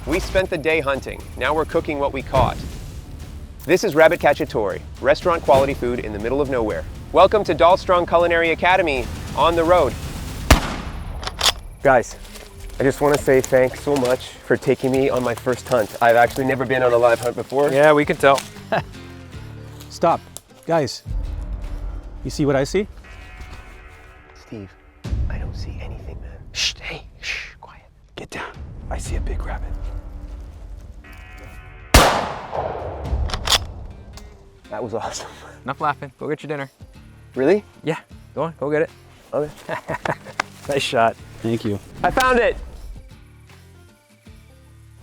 We spent the day hunting. Now we're cooking what we caught. This is Rabbit Cacciatore, restaurant quality food in the middle of nowhere. Welcome to Dalstrong Culinary Academy, on the road. Guys, I just want to say thanks so much for taking me on my first hunt. I've actually never been on a live hunt before. Yeah, we can tell. Stop. Guys, you see what I see? Steve, I don't see anything, man. Shh, hey, shh, quiet. Get down. I see a big rabbit. That was awesome. Enough laughing. Go get your dinner. Really? Yeah, go on. Go get it. Okay. Nice shot. Thank you. I found it!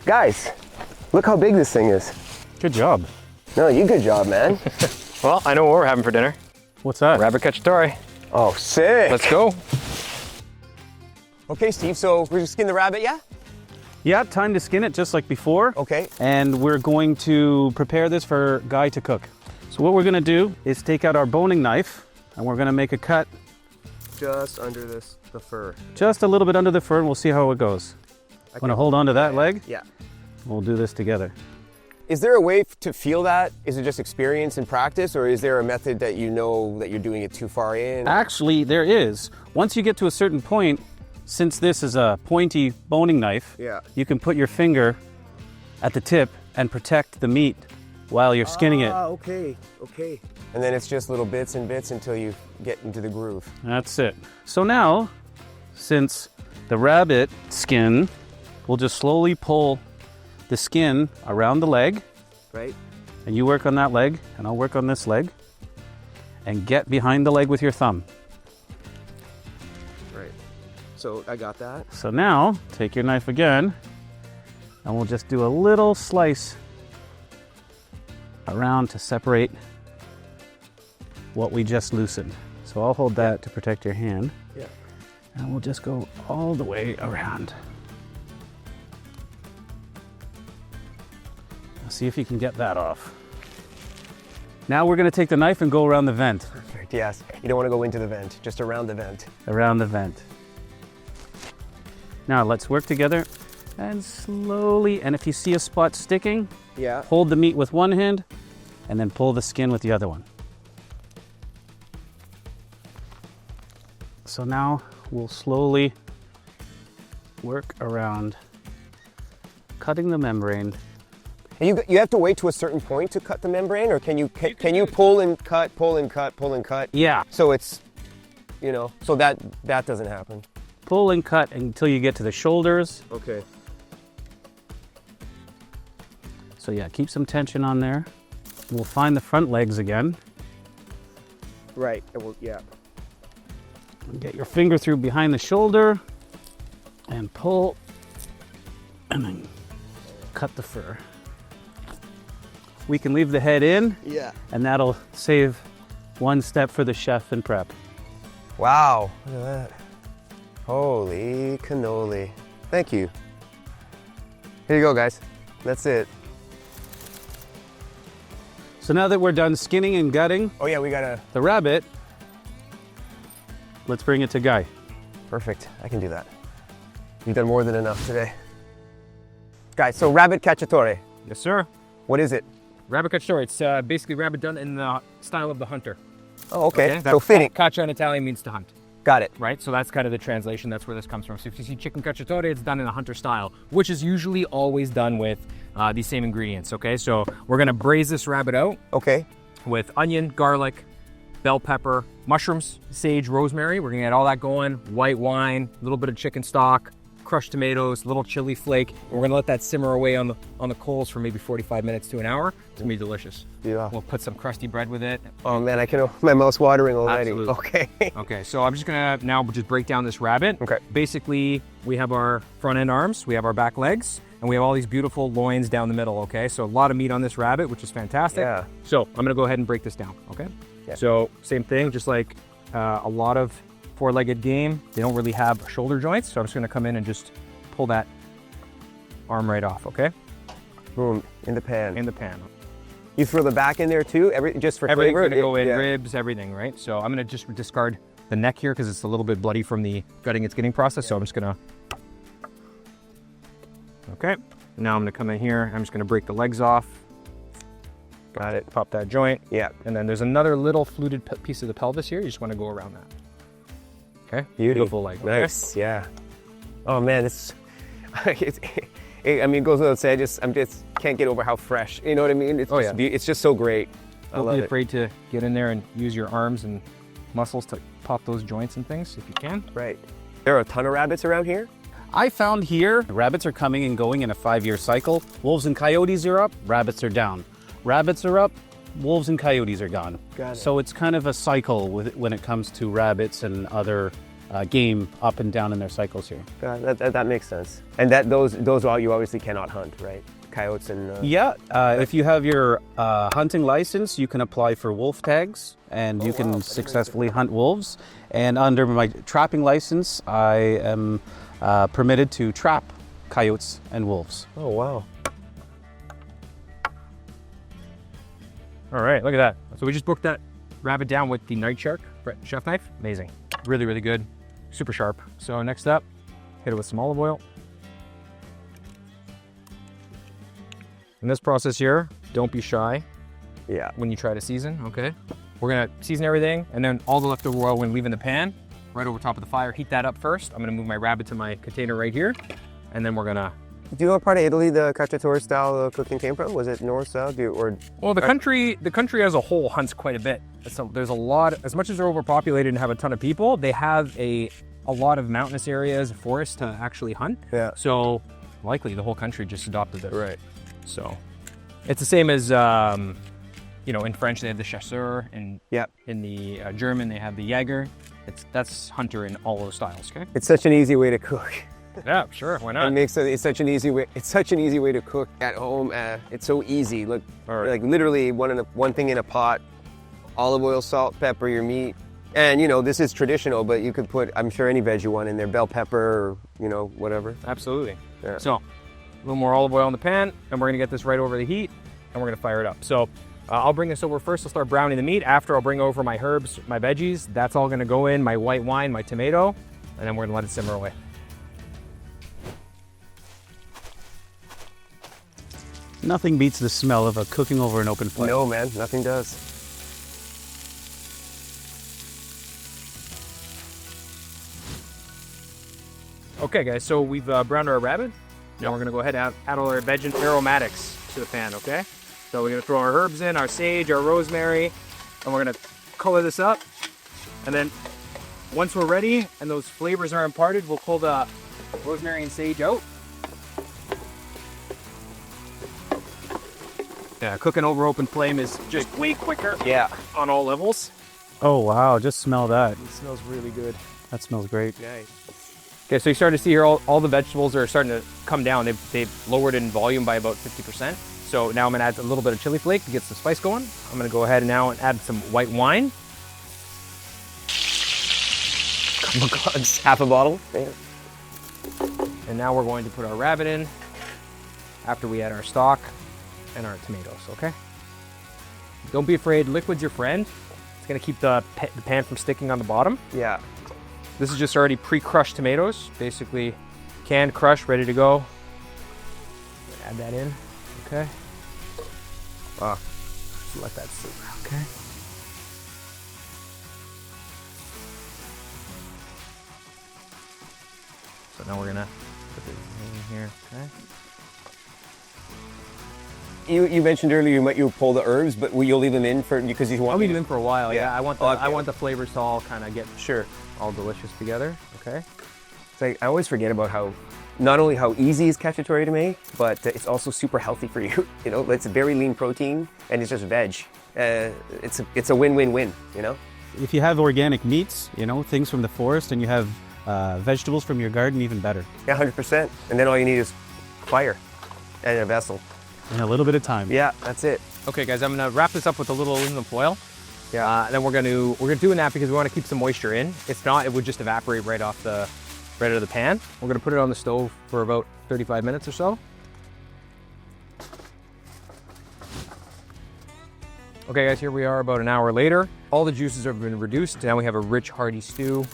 Guys, look how big this thing is. Good job. No, you good job, man. Well, I know what we're having for dinner. What's that? Rabbit Cacciatore. Oh, sick. Let's go. Okay, Steve, so we're gonna skin the rabbit, yeah? Yeah, time to skin it just like before. Okay. And we're going to prepare this for Guy to cook. So what we're gonna do is take out our boning knife and we're gonna make a cut Just under the fur. just a little bit under the fur and we'll see how it goes. Wanna hold on to that leg? Yeah. We'll do this together. Is there a way to feel that? Is it just experience and practice, or is there a method that you know that you're doing it too far in? Actually, there is. Once you get to a certain point, since this is a pointy boning knife, Yeah. you can put your finger at the tip and protect the meat while you're skinning it. Ah, okay, okay. And then it's just little bits and bits until you get into the groove. That's it. So now, since the rabbit skin, we'll just slowly pull the skin around the leg, Right? and you work on that leg, and I'll work on this leg, and get behind the leg with your thumb. Right. So I got that. So now, take your knife again, and we'll just do a little slice around to separate what we just loosened. So I'll hold that to protect your hand. Yeah. And we'll just go all the way around. See if you can get that off. Now we're going to take the knife and go around the vent. Perfect, yes. You don't want to go into the vent, just around the vent. Around the vent. Now let's work together and slowly, and if you see a spot sticking, Yeah. hold the meat with one hand and then pull the skin with the other one. So now we'll slowly work around cutting the membrane. And you have to wait to a certain point to cut the membrane, or can you pull and cut, pull and cut, pull and cut? Yeah, So it's, so that doesn't happen. pull and cut until you get to the shoulders. Okay. So yeah, keep some tension on there. We'll find the front legs again. Right. Yeah. Get your finger through behind the shoulder and pull and then cut the fur. We can leave the head in, Yeah. and that'll save one step for the chef in prep. Wow. Look at that. Holy cannoli. Thank you. Here you go, guys. That's it. So now that we're done skinning and gutting Oh yeah, we gotta. the rabbit, let's bring it to Guy. Perfect. I can do that. You've done more than enough today. Guys, so Rabbit Cacciatore. Yes, sir. What is it? Rabbit Cacciatore. It's basically rabbit done in the style of the hunter. Oh, okay. That So fitting. Caccia in Italian means to hunt, Got it. right? So that's kind of the translation. That's where this comes from. So if you see chicken cacciatore, it's done in a hunter style, which is usually always done with these same ingredients, okay? So we're gonna braise this rabbit out Okay. with onion, garlic, bell pepper, mushrooms, sage, rosemary. We're gonna get all that going. White wine, a little bit of chicken stock, crushed tomatoes, little chili flake. And we're gonna let that simmer away on the coals for maybe 45 minutes to an hour. It's gonna be delicious. Yeah. We'll put some crusty bread with it. Oh man, my mouth's watering already. Absolutely. Okay. Okay, so I'm just gonna now just break down this rabbit. Okay. Basically, we have our front end arms, we have our back legs, and we have all these beautiful loins down the middle, okay? So a lot of meat on this rabbit, which is fantastic. Yeah. So I'm gonna go ahead and break this down, okay? Yeah. So same thing, just like a lot of four-legged game, they don't really have shoulder joints, so I'm just gonna come in and just pull that arm right off, okay? Boom, in the pan. In the pan. You throw the back in there too, just for Everything's flavor? gonna go in, Yeah. ribs, everything, right? So I'm gonna just discard the neck here because it's a little bit bloody from the gutting and skinning process, so I'm just gonna, okay. Now I'm gonna come in here, I'm just gonna break the legs off. Got it. Pop that joint. Yeah. And then there's another little fluted piece of the pelvis here. You just wanna go around that. Okay? Beautiful leg. Nice, yeah. Oh man, it's, I mean, it goes without saying, I just can't get over how fresh, you know what I mean? It's it's just so great. Don't be afraid to get in there and use your arms and muscles to pop those joints and things if you can. Right. There are a ton of rabbits around here. I found here, rabbits are coming and going in a 5-year cycle. Wolves and coyotes are up, rabbits are down. Rabbits are up, wolves and coyotes are gone. Got it. So it's kind of a cycle when it comes to rabbits and other game up and down in their cycles here. That makes sense. And those all you obviously cannot hunt, right? Coyotes and... Yeah, if you have your hunting license, you can apply for wolf tags and you can successfully hunt wolves. And under my trapping license, I am permitted to trap coyotes and wolves. Oh, wow. All right, look at that. So we just broke that rabbit down with the night shark chef knife. Amazing. Really, really good. Super sharp. So next up, hit it with some olive oil. In this process here, don't be shy. Yeah. When you try to season, okay? We're gonna season everything, and then all the leftover oil we're gonna leave in the pan, right over top of the fire. Heat that up first. I'm gonna move my rabbit to my container right here, and then we're gonna... Do you know what part of Italy the Cacciatore style of cooking came from? Was it north, south, or? Well, the country as a whole hunts quite a bit. So there's a lot, as much as they're overpopulated and have a ton of people, they have a lot of mountainous areas, forests to actually hunt. Yeah. So likely the whole country just adopted this. Right. So it's the same as, you know, in French they have the chasseur, and in the German they have the Jäger. That's hunter in all those styles. Okay. It's such an easy way to cook. Yeah, sure. Why not? It's such an easy way. It's such an easy way to cook at home. It's so easy. Look, like literally one thing in a pot, olive oil, salt, pepper, your meat, and you know this is traditional. But you could put, I'm sure, any veg you want in there, bell pepper, or you know whatever. Absolutely. Yeah. So a little more olive oil in the pan, and we're gonna get this right over the heat, and we're gonna fire it up. So I'll bring this over first. I'll start browning the meat. After, I'll bring over my herbs, my veggies. That's all gonna go in, my white wine, my tomato, and then we're gonna let it simmer away. Nothing beats the smell of a cooking over an open flame. No, man, nothing does. Okay, guys, so we've browned our rabbit. Now we're gonna go ahead and add all our veg and aromatics to the pan, okay? So we're gonna throw our herbs in, our sage, our rosemary, and we're gonna color this up. And then once we're ready and those flavors are imparted, we'll pull the rosemary and sage out. Yeah, cooking over open flame is just way quicker. Yeah. On all levels. Oh wow, just smell that. It smells really good. That smells great. Nice. Okay, so you start to see here all the vegetables are starting to come down. They've lowered in volume by about 50%. So now I'm gonna add a little bit of chili flake to get some spice going. I'm gonna go ahead now and add some white wine. Oh my God, it's half a bottle. Yeah. And now we're going to put our rabbit in after we add our stock and our tomatoes, okay? Don't be afraid, liquid's your friend. It's gonna keep the pan from sticking on the bottom. Yeah. This is just already pre-crushed tomatoes, basically canned, crushed, ready to go. Add that in, okay? Wow. Just let that simmer, okay? So now we're gonna put this in here, okay? You mentioned earlier you'll pull the herbs, but you'll leave them in because you want. I'll leave them in for a while. Yeah, I want the Okay. I want the flavors to all kind of get Sure. all delicious together. Okay. It's like I always forget about how not only how easy is cacciatore to make, but it's also super healthy for you. You know, it's a very lean protein and it's just veg. It's a win-win-win. You know. If you have organic meats, you know, things from the forest, and you have vegetables from your garden, even better. Yeah, 100%. And then all you need is fire and a vessel. In a little bit of time. Yeah, that's it. Okay, guys, I'm gonna wrap this up with a little aluminum foil. Yeah. Then we're gonna do that because we want to keep some moisture in. If not, it would just evaporate right out of the pan. We're gonna put it on the stove for about 35 minutes or so. Okay, guys, here we are about an hour later. All the juices have been reduced. Now we have a rich, hearty stew.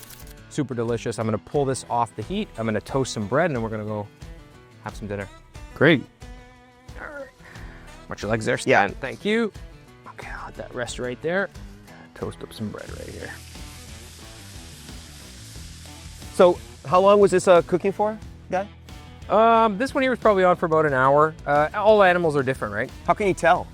Super delicious. I'm gonna pull this off the heat. I'm gonna toast some bread, and then we're gonna go have some dinner. Great. Watch your legs there, Stan. Thank you. Okay, I'll let that rest right there. Toast up some bread right here. So how long was this cooking for, Guy? This one here was probably on for about an hour. All animals are different, right? How can you tell?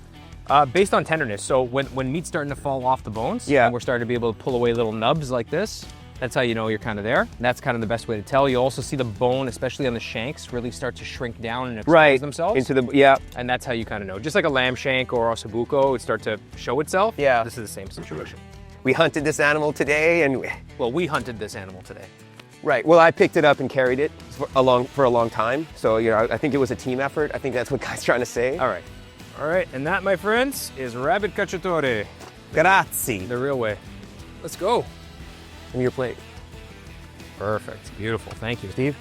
Based on tenderness. So when meat's starting to fall off the bones, Yeah. and we're starting to be able to pull away little nubs like this, that's how you know you're kind of there. And that's kind of the best way to tell. You also see the bone, especially on the shanks, really start to shrink down and expose themselves. Into the, yeah. And that's how you kind of know. Just like a lamb shank or ossobuco would start to show itself. Yeah. This is the same situation. We hunted this animal today and Well, we hunted this animal today. right. Well, I picked it up and carried it for a long time. So, you know, I think it was a team effort. I think that's what Guy's trying to say. All right. All right, and that, my friends, is rabbit cacciatore. Grazie. The real way. Let's go. Give me your plate. Perfect. Beautiful. Thank you. Steve,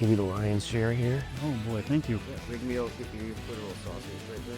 give me the lion's share here. Oh boy, thank you. Big meal, you put a little sausage right there.